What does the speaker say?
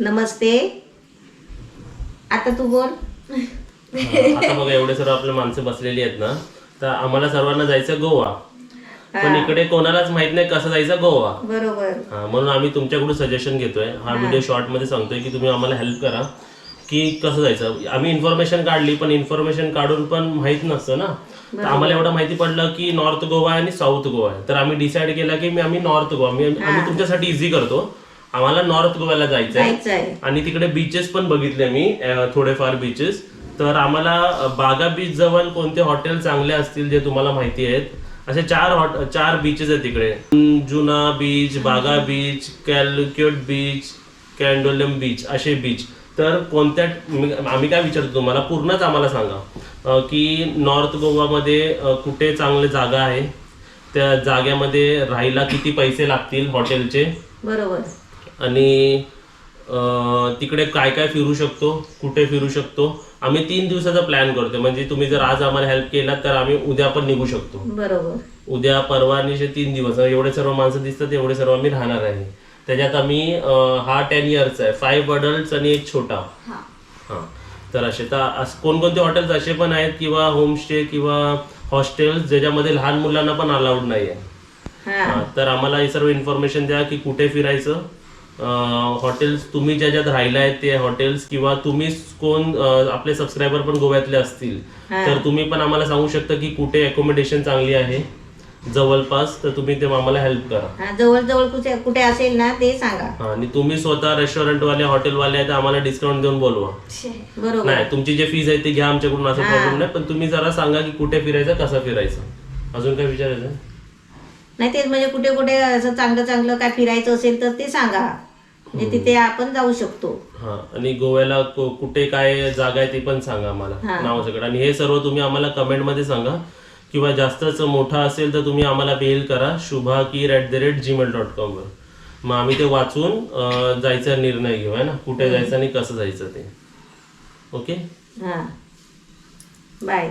नमस्ते. आता तू बोल. आता बघा एवढे सर्व आपले माणसं बसलेली आहेत ना, तर आम्हाला सर्वांना जायचं गोवा. पण इकडे कोणालाच माहित नाही कसं जायचं गोवा. बरोबर. म्हणून आम्ही तुमच्याकडून सजेशन घेतोय. हा व्हिडिओ शॉर्ट मध्ये सांगतोय की तुम्ही आम्हाला हेल्प करा की कसं जायचं. आम्ही इन्फॉर्मेशन काढली पण इन्फॉर्मेशन काढून पण माहित नसतं ना, तर आम्हाला एवढं माहिती पडलं की नॉर्थ गोवा आहे आणि साऊथ गोवा आहे. तर आम्ही डिसाईड केला की आम्ही नॉर्थ गोवा आम्ही तुमच्यासाठी इझी करतो. आम्हाला नॉर्थ गोव्याला जायचं आहे आणि तिकडे बीचेस पण बघितले मी, थोडेफार बीचेस. तर आम्हाला बागा बीच जवळ कोणते हॉटेल चांगले असतील जे तुम्हाला माहिती आहेत. असे चार बीचेस आहेत तिकडे. जुना बीच, बागा बीच, कॅल्क्युट बीच, कॅन्डोलम बीच, असे बीच. तर कोणत्या आम्ही काय विचारतो तुम्हाला पूर्णच आम्हाला सांगा की नॉर्थ गोवामध्ये कुठे चांगले जागा आहे, त्या जाग्यामध्ये राहायला किती पैसे लागतील हॉटेलचे, बरोबर, आणि तिकडे काय काय फिरू शकतो, कुठे फिरू शकतो. आम्ही 3 दिवसाचा प्लॅन करतो. म्हणजे तुम्ही जर आज आम्हाला हेल्प केला तर आम्ही उद्या पण निघू शकतो. बरोबर. उद्या परवा आणि 3 दिवस एवढे सर्व माणसं दिसतात, एवढे सर्व आम्ही राहणार आहे. त्याच्यात आम्ही हा 10 इयर्सचा आहे, 5 अडल्ट्स आणि एक छोटा. हा, तर असे तर कोणकोणते हॉटेल्स असे पण आहेत किंवा होमस्टे किंवा हॉस्टेल्स ज्याच्यामध्ये लहान मुलांना पण अलाउड नाही आहे. तर आम्हाला ही सर्व इन्फॉर्मेशन द्या की कुठे फिरायचं, हॉटेल्स तुम्ही ज्याच्यात राहिला आहे ते हॉटेल्स, किंवा तुम्ही कोण आपले सबस्क्रायबर पण गोव्यातले असतील तर तुम्ही पण आम्हाला सांगू शकता की कुठे अकोमोडेशन चांगली आहे जवळपास, तर तुम्ही ते आम्हाला हेल्प करा. जवळ कुठे असेल ना ते सांगा. आणि तुम्ही स्वतः रेस्टॉरंटवाले हॉटेलवाले आहेत, आम्हाला डिस्काउंट देऊन बोलवा. बरोबर. नाही, तुमची जे फीज आहे ते घ्या आमच्याकडून, असं प्रॉब्लेम नाही. पण तुम्ही जरा सांगा की कुठे फिरायचं, कसं फिरायचं. अजून काय विचारायचं नाही, तेच म्हणजे कुठे कुठे असं चांगलं काय फिरायचं असेल तर ते सांगा, म्हणजे तिथे आपण जाऊ शकतो. हा, आणि गोव्याला कुठे काय जागा आहे ते पण सांगा आम्हाला नावासकट. आणि हे सर्व तुम्ही आम्हाला कमेंट मध्ये सांगा, किंवा जास्तच मोठा असेल तर तुम्ही आम्हाला मेल करा shubhakir@gmail.com वर. मग आम्ही ते वाचून जायचा निर्णय घेऊ आहे ना, कुठे जायचं आणि कसं जायचं ते. Okay, bye.